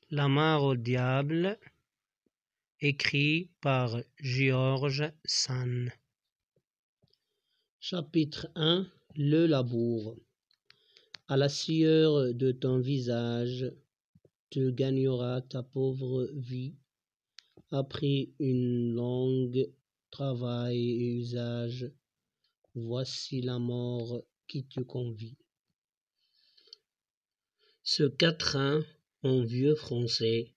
La mare au diable, écrit par George Sand. Chapitre 1. Le labour. À la sueur de ton visage, tu gagneras ta pauvre vie. Après une longue travail et usage, voici la mort qui te convie. Ce quatrain en vieux français,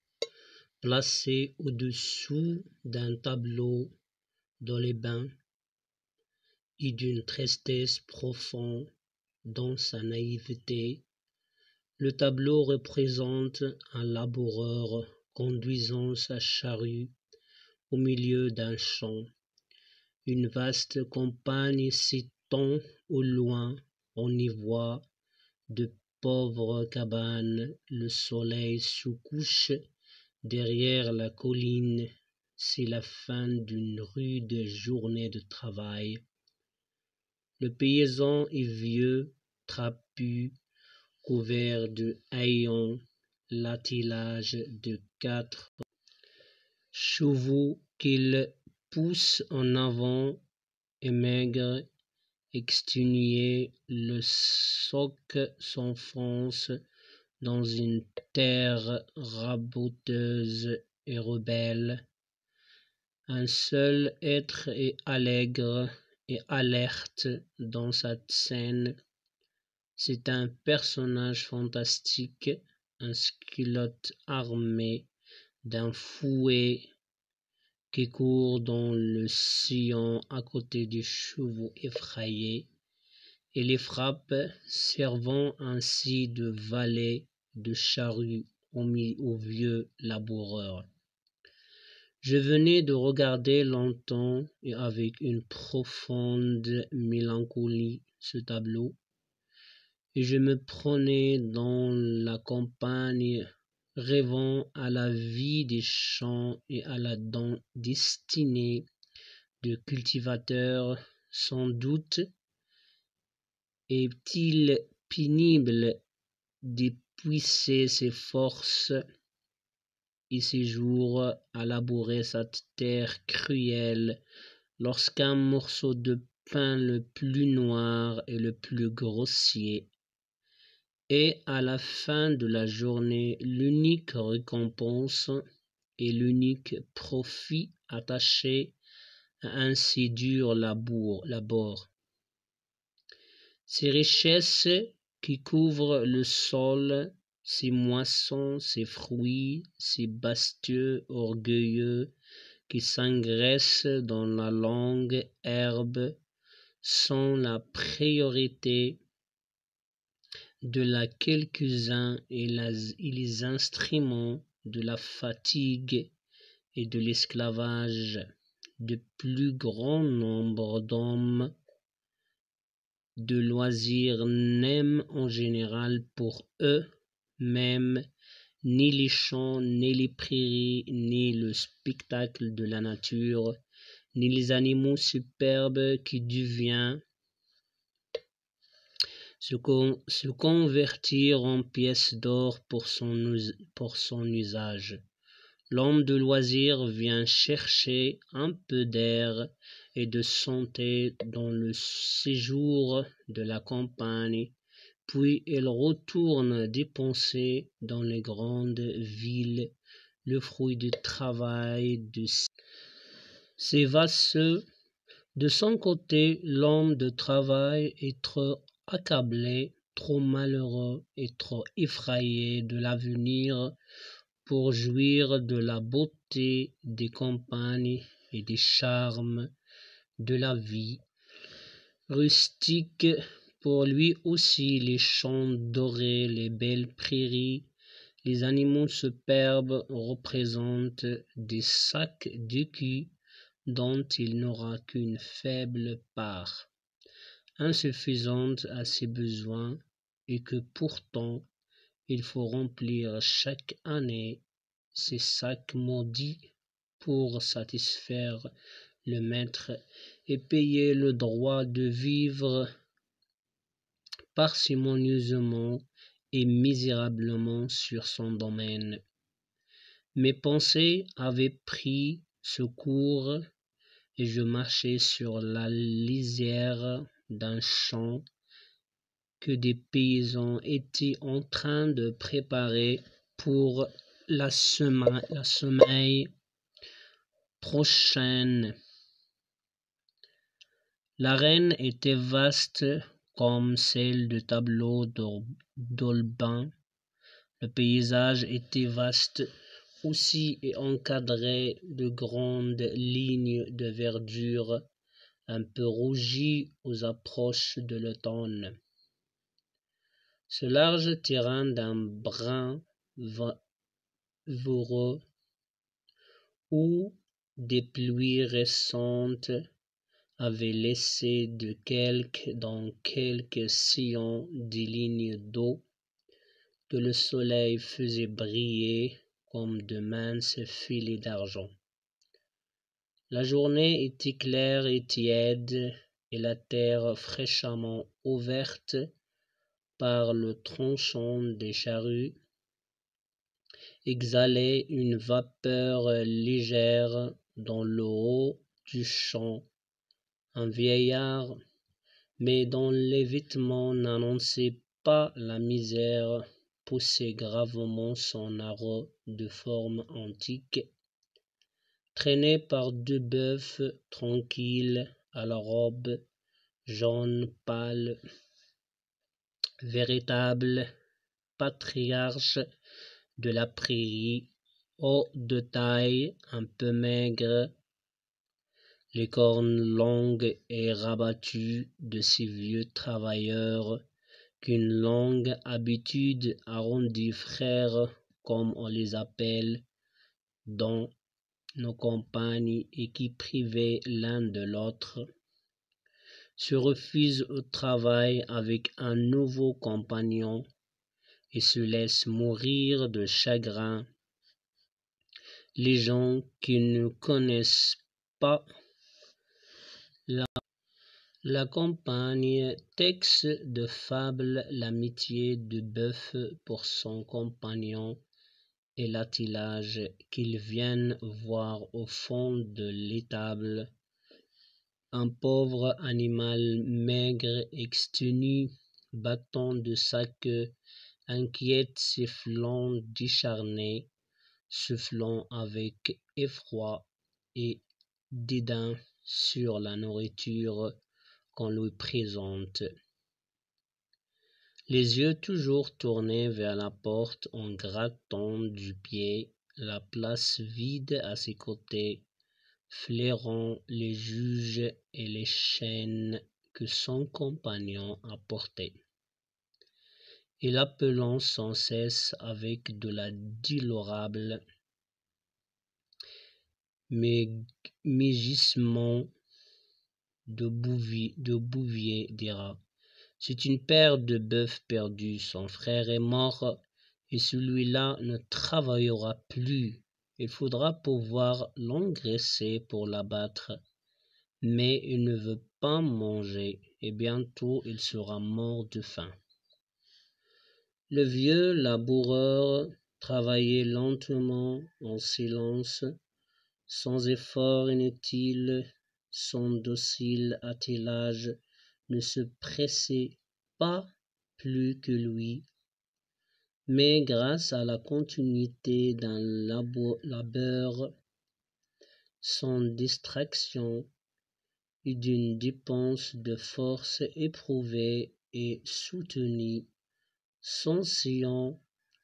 placé au-dessous d'un tableau dans les bains, et d'une tristesse profonde dans sa naïveté. Le tableau représente un laboureur conduisant sa charrue au milieu d'un champ. Une vaste campagne s'étend au loin, on y voit de pauvres cabanes, le soleil se couche derrière la colline, c'est la fin d'une rude journée de travail. Le paysan est vieux, trapu, couvert de haillons, l'attelage de 4 chevaux qu'il pousse en avant est maigre, exténué, le soc s'enfonce dans une terre raboteuse et rebelle. Un seul être est allègre et alerte dans cette scène. C'est un personnage fantastique, un squelette armé d'un fouet qui court dans le sillon à côté des chevaux effrayés et les frappe, servant ainsi de valet de charrue au vieux laboureur. Je venais de regarder longtemps et avec une profonde mélancolie ce tableau, et je me promenais dans la campagne, rêvant à la vie des champs et à la destinée de cultivateurs. Sans doute est-il pénible d'épuiser ses forces et ses jours à labourer cette terre cruelle lorsqu'un morceau de pain le plus noir et le plus grossier est à la fin de la journée l'unique récompense et l'unique profit attaché à un si dur labeur. Ces richesses qui couvrent le sol, ces moissons, ces fruits, ces bestiaux orgueilleux qui s'engraissent dans la longue herbe sont la priorité de la quelques-uns et les instruments de la fatigue et de l'esclavage. De plus grand nombre d'hommes de loisirs n'aiment en général pour eux-mêmes ni les champs, ni les prairies, ni le spectacle de la nature, ni les animaux superbes qui deviennent se convertir en pièces d'or pour son usage. L'homme de loisir vient chercher un peu d'air et de santé dans le séjour de la campagne, puis il retourne dépenser dans les grandes villes le fruit du travail de ses vassaux. De son côté, l'homme de travail est trop accablé, trop malheureux et trop effrayé de l'avenir pour jouir de la beauté des campagnes et des charmes de la vie rustique. Pour lui aussi, les champs dorés, les belles prairies, les animaux superbes représentent des sacs d'écus dont il n'aura qu'une faible part, insuffisante à ses besoins, et que pourtant il faut remplir chaque année ces sacs maudits pour satisfaire le maître et payer le droit de vivre parcimonieusement et misérablement sur son domaine. Mes pensées avaient pris ce cours et je marchais sur la lisière d'un champ que des paysans étaient en train de préparer pour la semaille prochaine. L'arène était vaste comme celle du tableau d'Holbein. Le paysage était vaste aussi et encadré de grandes lignes de verdure un peu rougies aux approches de l'automne. Ce large terrain d'un brun voreux où des pluies récentes avaient laissé dans quelques sillons des lignes d'eau que le soleil faisait briller comme de minces filets d'argent. La journée était claire et tiède, et la terre fraîchement ouverte par le tronçon des charrues exhalait une vapeur légère dans le haut du champ. Un vieillard, mais dont les vêtements n'annonçaient pas la misère, poussait gravement son arreau de forme antique, traîné par deux bœufs tranquilles à la robe jaune pâle, véritables patriarches de la prairie, hauts de taille, un peu maigres, les cornes longues et rabattues de ces vieux travailleurs qu'une longue habitude a rendus frères, comme on les appelle dans nos campagnes, et qui privaient l'un de l'autre, se refusent au travail avec un nouveau compagnon et se laissent mourir de chagrin. Les gens qui ne connaissent pas la campagne texte de fable l'amitié du bœuf pour son compagnon et l'attelage qu'ils viennent voir au fond de l'étable. Un pauvre animal maigre, exténu, battant de sa queue, inquiète ses flancs décharnés, soufflant avec effroi et dédain sur la nourriture qu'on lui présente. Les yeux toujours tournés vers la porte en grattant du pied la place vide à ses côtés, flairant les juges et les chaînes que son compagnon apportait, et l'appelant sans cesse avec de la déplorable mugissement de bouvier dira: c'est une paire de bœufs perdus, son frère est mort, et celui-là ne travaillera plus. Il faudra pouvoir l'engraisser pour l'abattre, mais il ne veut pas manger, et bientôt il sera mort de faim. Le vieux laboureur travaillait lentement, en silence, sans effort inutile. Son docile attelage ne se pressait pas plus que lui, mais grâce à la continuité d'un labeur sans distraction et d'une dépense de force éprouvée et soutenue, son sillon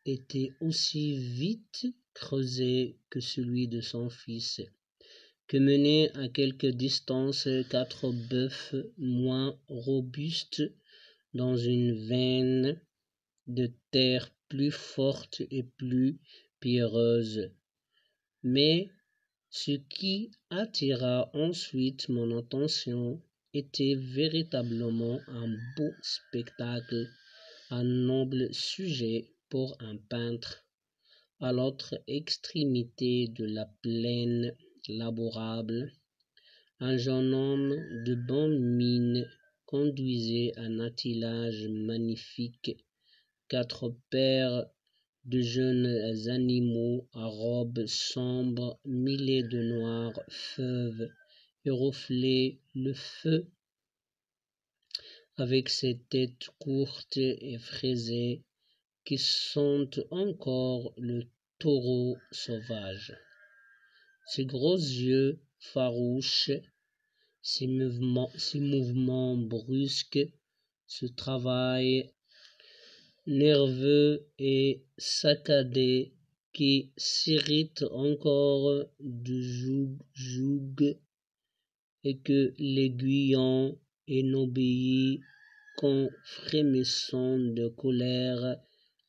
était aussi vite creusé que celui de son fils, que menaient à quelque distance 4 bœufs moins robustes dans une veine de terre plus forte et plus pierreuse. Mais ce qui attira ensuite mon attention était véritablement un beau spectacle, un noble sujet pour un peintre. À l'autre extrémité de la plaine labourable, un jeune homme de bonne mine conduisait un attelage magnifique. 4 paires de jeunes animaux à robes sombres, mêlées de noir fauve et reflets le feu, avec ces têtes courtes et frisées qui sentent encore le taureau sauvage. Ses gros yeux farouches, ses mouvements brusques, ce travail nerveux et saccadé qui s'irrite encore du joug et que l'aiguillon et n'obéit qu'en frémissant de colère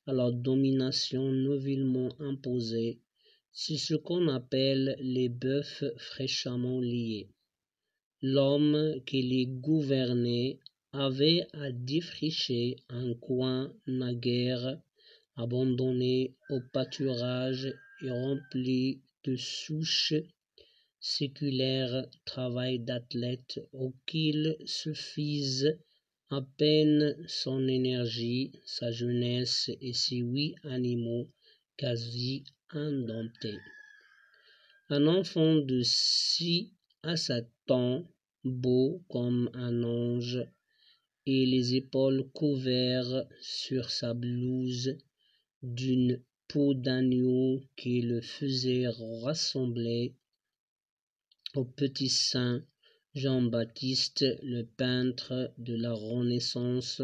à la domination nouvellement imposée. C'est ce qu'on appelle les bœufs fraîchement liés. L'homme qui les gouvernait avait à défricher un coin naguère abandonné au pâturage et rempli de souches séculaires, travail d'athlète auquel suffisent à peine son énergie, sa jeunesse et ses 8 animaux quasi indomptés. Un enfant de 6 à 7 ans, beau comme un ange, et les épaules couvertes sur sa blouse d'une peau d'agneau qui le faisait ressembler au petit saint Jean-Baptiste, le peintre de la Renaissance,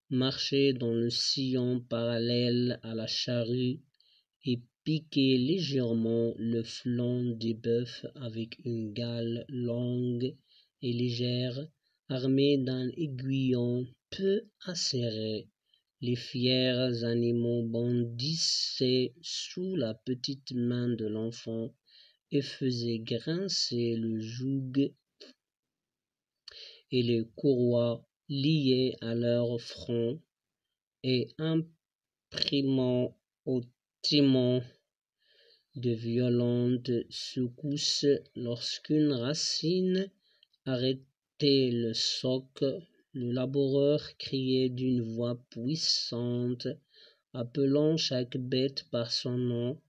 marchait dans le sillon parallèle à la charrue et piquait légèrement le flanc des bœufs avec une gale longue et légère, armée d'un aiguillon peu acéré. Les fiers animaux bondissaient sous la petite main de l'enfant et faisaient grincer le joug et les courroies liées à leur front et imprimant au timon de violentes secousses lorsqu'une racine arrêtait le soc. Le laboureur criait d'une voix puissante, appelant chaque bête par son nom,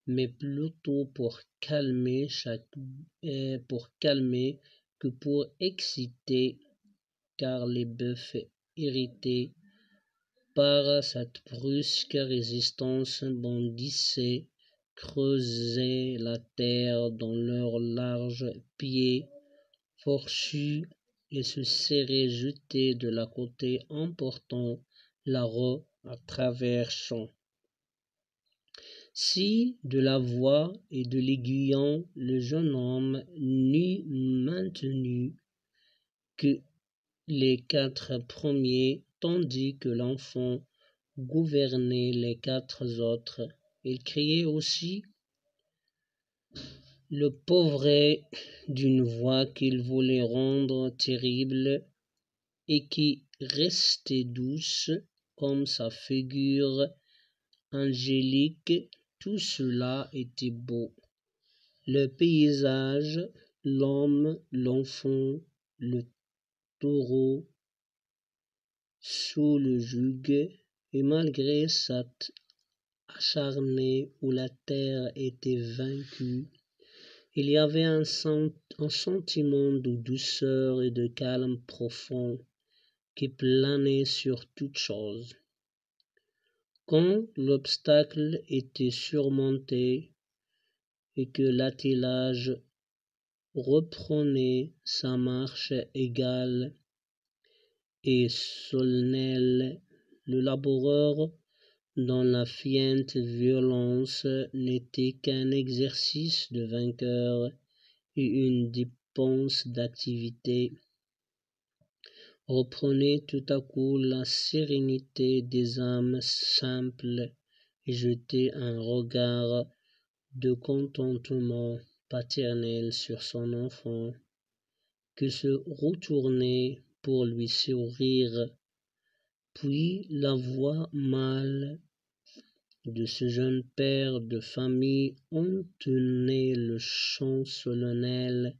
mais plutôt pour calmer que pour exciter, car les bœufs irrités par cette brusque résistance bondissaient, creusaient la terre dans leurs larges pieds fourchus et se seraient jetés de la côté emportant la roue à travers champs. Si de la voix et de l'aiguillon le jeune homme n'eût maintenu que les 4 premiers, tandis que l'enfant gouvernait les 4 autres, il criait aussi le pauvret d'une voix qu'il voulait rendre terrible et qui restait douce comme sa figure angélique. Tout cela était beau. Le paysage, l'homme, l'enfant, le taureau sous le joug, et malgré cet acharné où la terre était vaincue, il y avait un sentiment de douceur et de calme profond qui planait sur toute chose. Quand l'obstacle était surmonté et que l'attelage reprenait sa marche égale et solennelle, le laboureur, dont la fiente violence n'était qu'un exercice de vainqueur et une dépense d'activité, reprenait tout à coup la sérénité des âmes simples et jetait un regard de contentement paternel sur son enfant, qui se retournait pour lui sourire. Puis la voix mâle de ce jeune père de famille entonnait le chant solennel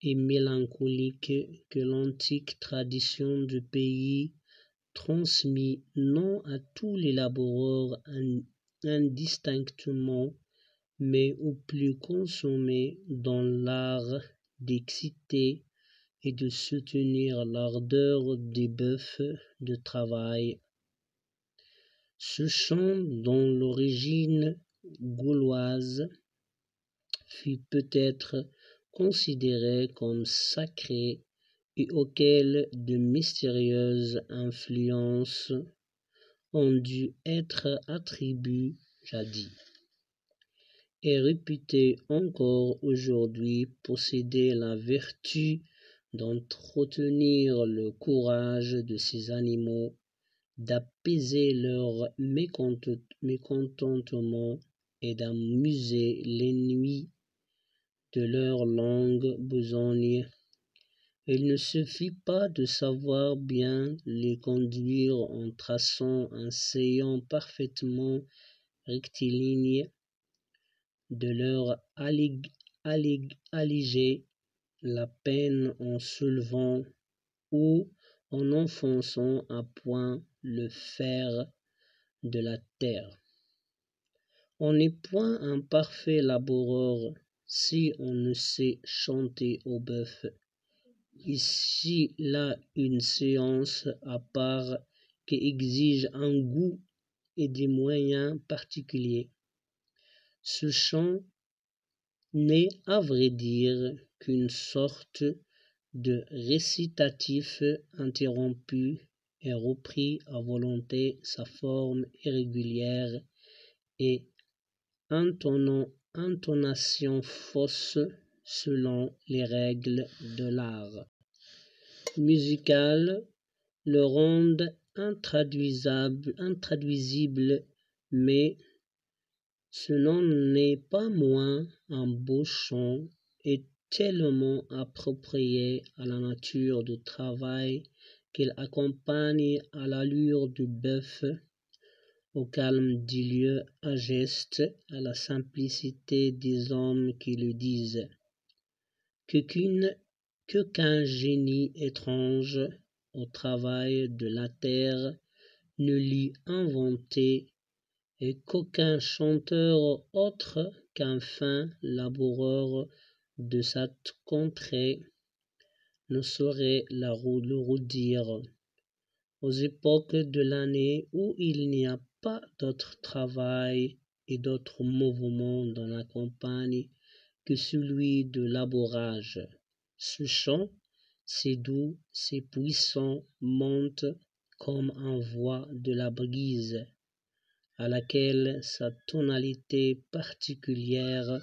et mélancolique que l'antique tradition du pays transmit non à tous les laboureurs indistinctement, mais au plus consommé dans l'art d'exciter et de soutenir l'ardeur des bœufs de travail. Ce chant, dont l'origine gauloise, fut peut-être considéré comme sacré et auquel de mystérieuses influences ont dû être attribuées jadis, est réputé encore aujourd'hui posséder la vertu d'entretenir le courage de ces animaux, d'apaiser leur mécontentement et d'amuser les nuits de leur longue besogne. Il ne suffit pas de savoir bien les conduire en traçant un sillon parfaitement rectiligne, de leur alléger la peine en soulevant ou en enfonçant à point le fer de la terre. On n'est point un parfait laboureur si on ne sait chanter au bœuf. Ici, là, une séance à part qui exige un goût et des moyens particuliers. Ce chant n'est, à vrai dire, qu'une sorte de récitatif interrompu et repris à volonté sa forme irrégulière et intonation fausse selon les règles de l'art musical, le rendent intraduisible, mais ce n'en est pas moins un beau chant et tellement approprié à la nature du travail qu'il accompagne à l'allure du bœuf, au calme du lieu, à geste, à la simplicité des hommes qui le disent. Qu'aucun génie étrange au travail de la terre ne l'eût inventé, et qu'aucun chanteur autre qu'un fin laboureur de cette contrée ne saurait le redire. Aux époques de l'année où il n'y a pas d'autre travail et d'autre mouvement dans la campagne que celui de labourage, ce chant, si doux, si puissant, monte comme un voix de la brise, à laquelle sa tonalité particulière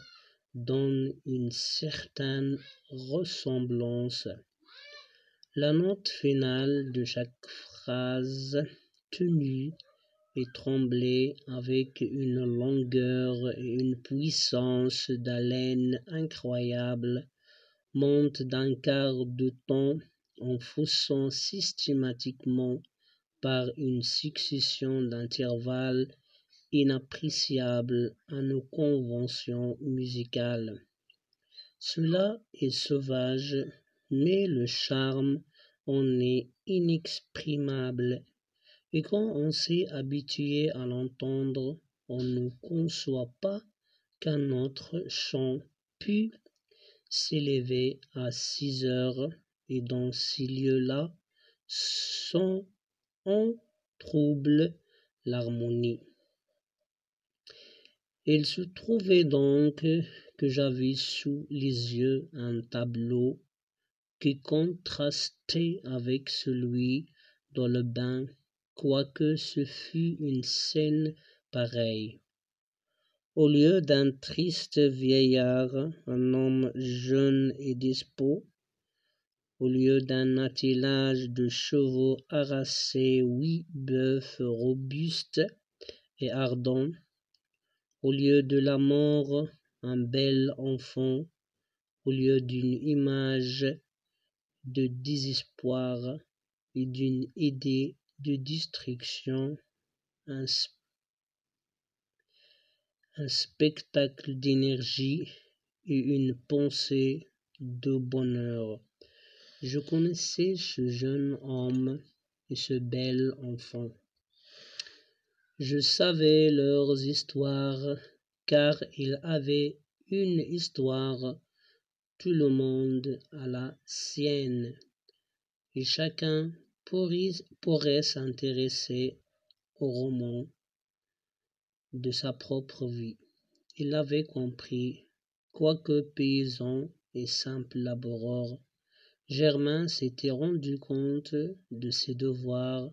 donne une certaine ressemblance. La note finale de chaque phrase tenue et tremblée avec une longueur et une puissance d'haleine incroyable monte d'un quart de ton en faussant systématiquement par une succession d'intervalles inappréciables à nos conventions musicales. Cela est sauvage, mais le charme en est inexprimable, et quand on s'est habitué à l'entendre, on ne conçoit pas qu'un autre chant pût s'élever à 6 heures, et dans ces lieux-là, sans en trouble l'harmonie. Il se trouvait donc que j'avais sous les yeux un tableau qui contrastait avec celui dans le bain, quoique ce fût une scène pareille. Au lieu d'un triste vieillard, un homme jeune et dispos, au lieu d'un attelage de chevaux harassés, 8 bœufs robustes et ardents, au lieu de la mort, un bel enfant, au lieu d'une image de désespoir et d'une idée de destruction, un spectacle d'énergie et une pensée de bonheur. Je connaissais ce jeune homme et ce bel enfant. Je savais leurs histoires, car ils avaient une histoire, tout le monde a la sienne, et chacun pourrait s'intéresser au roman de sa propre vie. Il avait compris, quoique paysan et simple laboureur, Germain s'était rendu compte de ses devoirs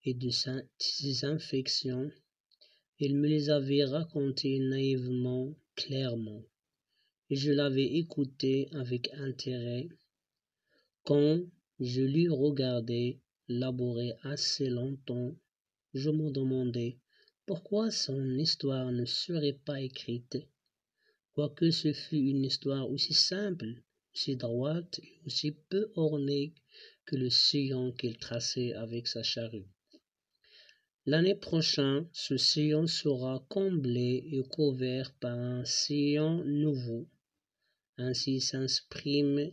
et de ses infections. Il me les avait racontées naïvement, clairement, et je l'avais écouté avec intérêt. Quand je lui regardais labourer assez longtemps, je me demandais pourquoi son histoire ne serait pas écrite, quoique ce fût une histoire aussi simple, aussi droite et aussi peu ornée que le sillon qu'il traçait avec sa charrue. L'année prochaine, ce sillon sera comblé et couvert par un sillon nouveau. Ainsi s'exprime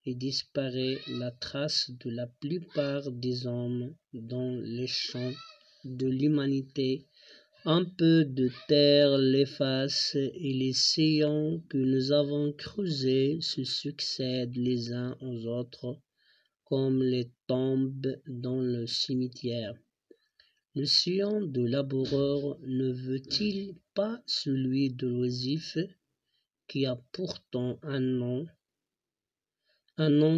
et disparaît la trace de la plupart des hommes dans les champs de l'humanité. Un peu de terre l'efface et les sillons que nous avons creusés se succèdent les uns aux autres comme les tombes dans le cimetière. Le sillon de laboureur ne veut-il pas celui de l'oisif qui a pourtant un nom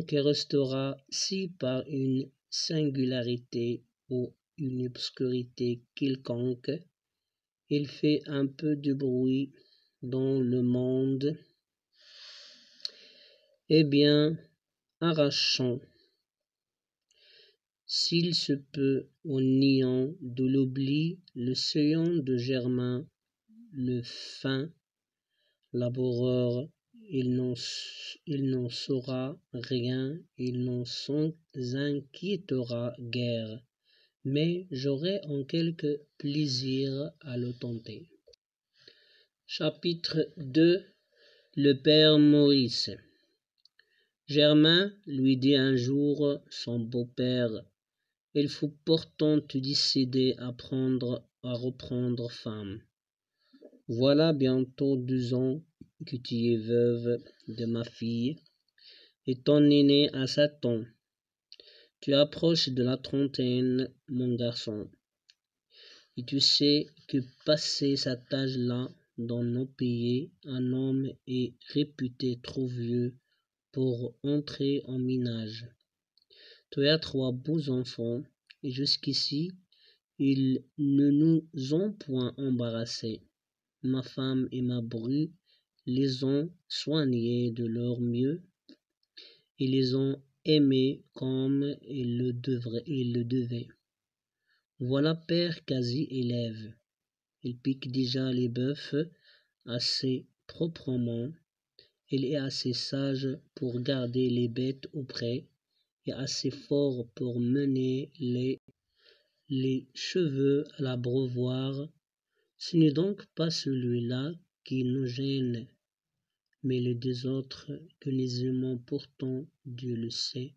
qui restera si par une singularité ou une obscurité quelconque, il fait un peu de bruit dans le monde, eh bien, arrachons, s'il se peut, au néant de l'oubli, le sillon de Germain, le fin laboureur. Il n'en saura rien, il n'en s'inquiétera guère, mais j'aurai en quelque plaisir à le tenter. Chapitre 2. Le père Maurice. Germain lui dit un jour son beau-père: il faut pourtant te décider à reprendre femme. Voilà bientôt 2 ans que tu es veuve de ma fille, et ton aîné a 7 ans. Tu approches de la trentaine, mon garçon, et tu sais que passé cet âge-là, dans nos pays, un homme est réputé trop vieux pour entrer en ménage. Tu as 3 beaux enfants, et jusqu'ici, ils ne nous ont point embarrassés. Ma femme et ma bru les ont soignés de leur mieux et les ont aimés comme ils le devaient. Voilà père quasi élève. Il pique déjà les bœufs assez proprement. Il est assez sage pour garder les bêtes auprès et assez fort pour mener les cheveux à l'abreuvoir. Ce n'est donc pas celui-là qui nous gêne, mais les 2 autres que nous aimons pourtant, Dieu le sait.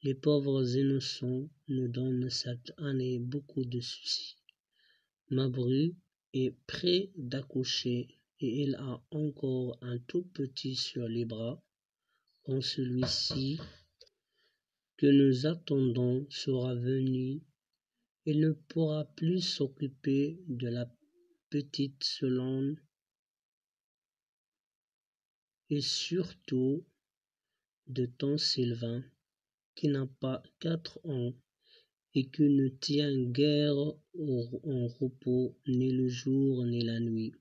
Les pauvres innocents nous donnent cette année beaucoup de soucis. Ma bru est près d'accoucher et elle a encore un tout petit sur les bras. Quand celui-ci que nous attendons sera venu, il ne pourra plus s'occuper de la petite Solange et surtout de ton Sylvain qui n'a pas 4 ans et qui ne tient guère en repos ni le jour ni la nuit.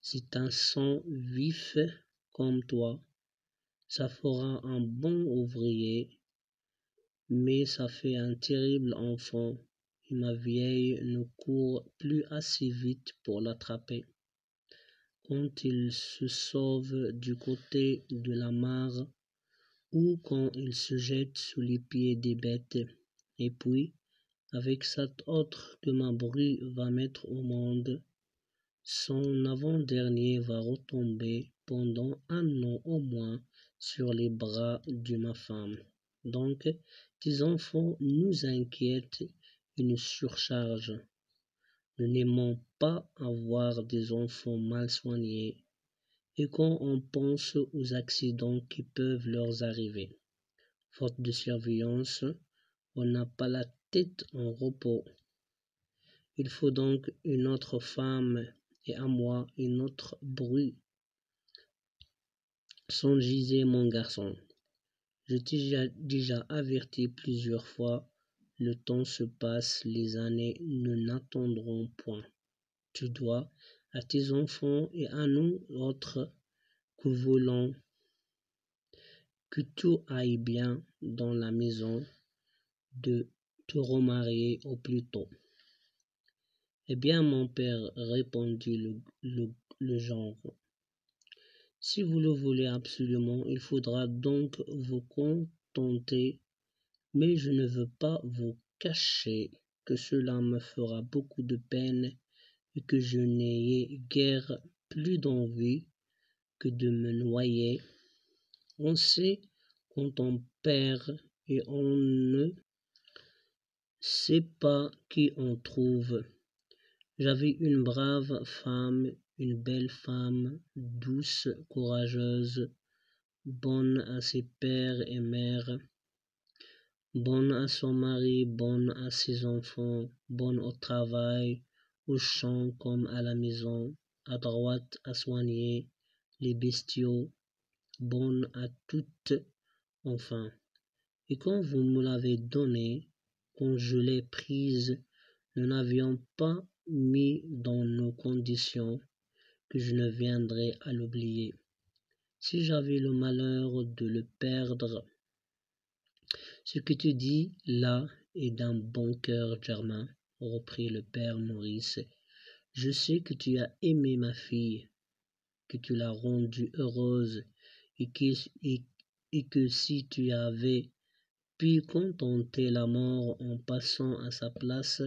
C'est un sang vif comme toi, ça fera un bon ouvrier, mais ça fait un terrible enfant et ma vieille ne court plus assez vite pour l'attraper. Quand il se sauve du côté de la mare ou quand il se jette sous les pieds des bêtes, et puis, avec cet autre que ma bru va mettre au monde, son avant-dernier va retomber pendant 1 an au moins sur les bras de ma femme. Donc, tes enfants nous inquiètent et nous surchargent. Nous n'aimons pas avoir des enfants mal soignés et quand on pense aux accidents qui peuvent leur arriver. Faute de surveillance, on n'a pas la tête en repos. Il faut donc une autre femme et à moi une autre bru. Songez, mon garçon, je t'ai déjà averti plusieurs fois, le temps se passe, les années ne n'attendront point. Tu dois à tes enfants et à nous autres que voulons que tout aille bien dans la maison de te remarier au plus tôt. Eh bien, mon père, répondit le gendre, si vous le voulez absolument, il faudra donc vous contenter, mais je ne veux pas vous cacher que cela me fera beaucoup de peine et que je n'ai guère plus d'envie que de me noyer. On sait quand on perd et on ne sait pas qui on trouve. J'avais une brave femme, une belle femme, douce, courageuse, bonne à ses pères et mères, bonne à son mari, bonne à ses enfants, bonne au travail, au champ comme à la maison, adroite à soigner les bestiaux, bonne à toutes, enfin. Et quand vous me l'avez donnée, quand je l'ai prise, nous n'avions pas mis dans nos conditions que je ne viendrais à l'oublier. Si j'avais le malheur de le perdre, ce que tu dis là est d'un bon cœur, Germain, reprit le père Maurice. Je sais que tu as aimé ma fille, que tu l'as rendue heureuse et que si tu avais pu contenter la mort en passant à sa place,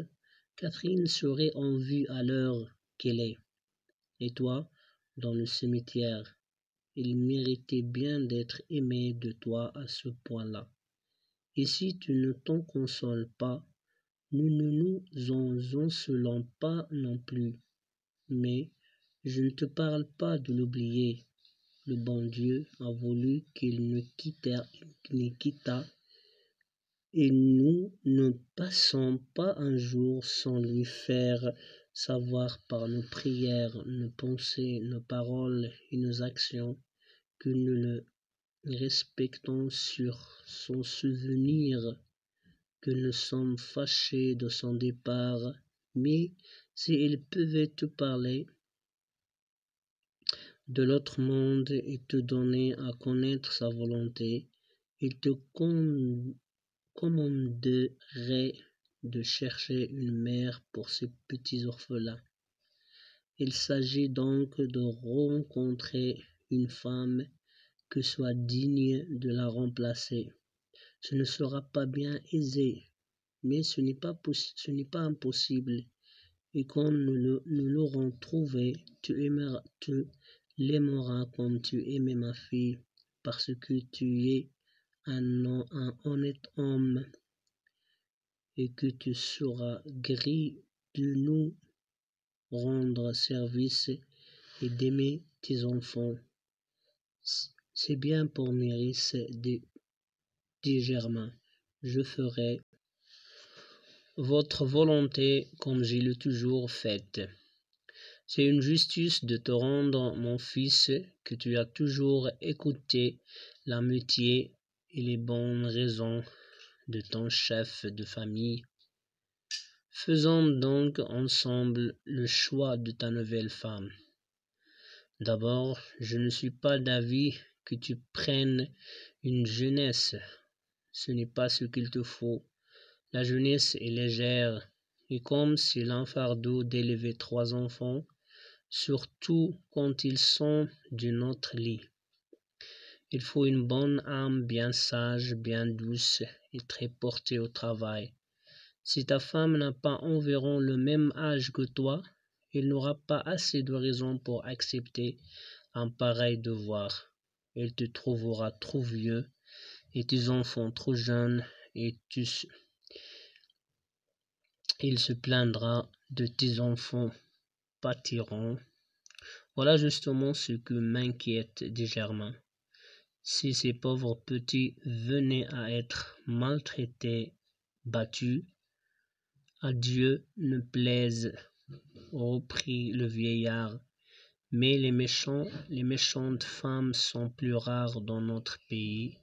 Catherine serait en vue à l'heure qu'elle est. Et toi, dans le cimetière, il méritait bien d'être aimé de toi à ce point-là. Et si tu ne t'en consoles pas, nous ne nous en consolons pas non plus. Mais je ne te parle pas de l'oublier. Le bon Dieu a voulu qu'il ne quittât et nous ne passons pas un jour sans lui faire savoir par nos prières, nos pensées, nos paroles et nos actions que nous le respectons sur son souvenir, que nous sommes fâchés de son départ, mais s'il pouvait te parler de l'autre monde et te donner à connaître sa volonté, il te commanderait de chercher une mère pour ses petits orphelins. Il s'agit donc de rencontrer une femme que soit digne de la remplacer. Ce ne sera pas bien aisé, mais ce n'est pas impossible. Et quand nous l'aurons trouvé, tu l'aimeras comme tu aimais ma fille, parce que tu es un honnête homme et que tu seras gré de nous rendre service et d'aimer tes enfants. C'est bien pour Maurice, dit Germain. Je ferai votre volonté comme je l'ai toujours faite. C'est une justice de te rendre, mon fils, que tu as toujours écouté l'amitié et les bonnes raisons de ton chef de famille. Faisons donc ensemble le choix de ta nouvelle femme. D'abord, je ne suis pas d'avis que tu prennes une jeunesse. Ce n'est pas ce qu'il te faut. La jeunesse est légère, et comme c'est un fardeau d'élever 3 enfants, surtout quand ils sont de notre lit. Il faut une bonne âme bien sage, bien douce et très portée au travail. Si ta femme n'a pas environ le même âge que toi, elle n'aura pas assez de raisons pour accepter un pareil devoir. Elle te trouvera trop vieux et tes enfants trop jeunes et il se plaindra de tes enfants pâtiront. Voilà justement ce que m'inquiète, dit Germain. Si ces pauvres petits venaient à être maltraités, battus, à Dieu ne plaise, reprit le vieillard, mais les méchantes femmes sont plus rares dans notre pays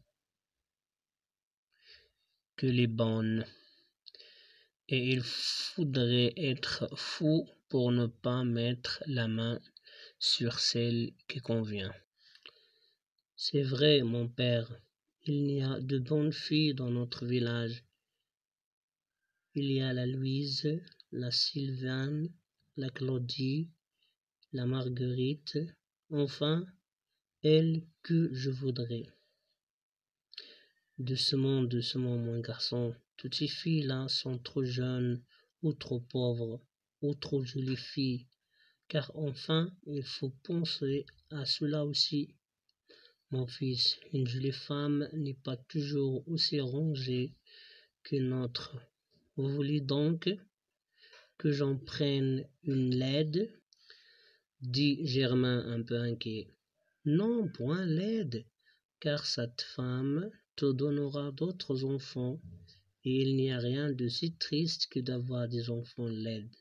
que les bonnes, et il faudrait être fou pour ne pas mettre la main sur celle qui convient. C'est vrai, mon père, il y a de bonnes filles dans notre village. Il y a la Louise, la Sylvane, la Claudie, la Marguerite, enfin, elle que je voudrais. Doucement, mon garçon, toutes ces filles-là sont trop jeunes, ou trop pauvres, ou trop jolies filles, car enfin, il faut penser à cela aussi. Mon fils, une jolie femme n'est pas toujours aussi rangée qu'une autre. Vous voulez donc que j'en prenne une laide? Dit Germain un peu inquiet. Non, point laide, car cette femme te donnera d'autres enfants, et il n'y a rien de si triste que d'avoir des enfants laides.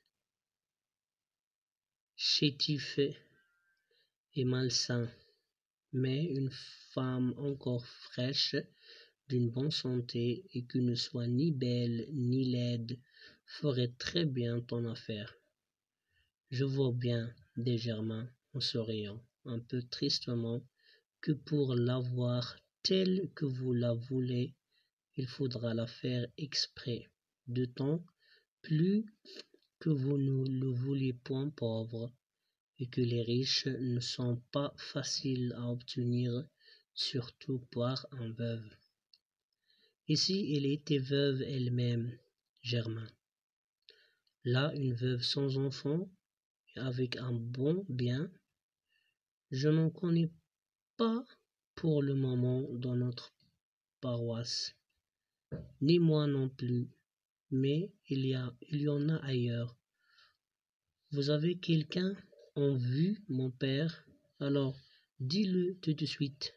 Chétif et malsain, mais une femme encore fraîche, d'une bonne santé, et qui ne soit ni belle ni laide, ferait très bien ton affaire. Je vois bien, dit Germain en souriant, un peu tristement, que pour l'avoir telle que vous la voulez, il faudra la faire exprès, d'autant plus que vous ne le voulez point pauvre, et que les riches ne sont pas faciles à obtenir, surtout par un veuve. Et si elle était veuve elle-même, Germain? Là, une veuve sans enfant, avec un bon bien, je n'en connais pas pour le moment dans notre paroisse, ni moi non plus, mais il y en a ailleurs. Vous avez quelqu'un en vue, mon père? Alors, dis-le tout de suite.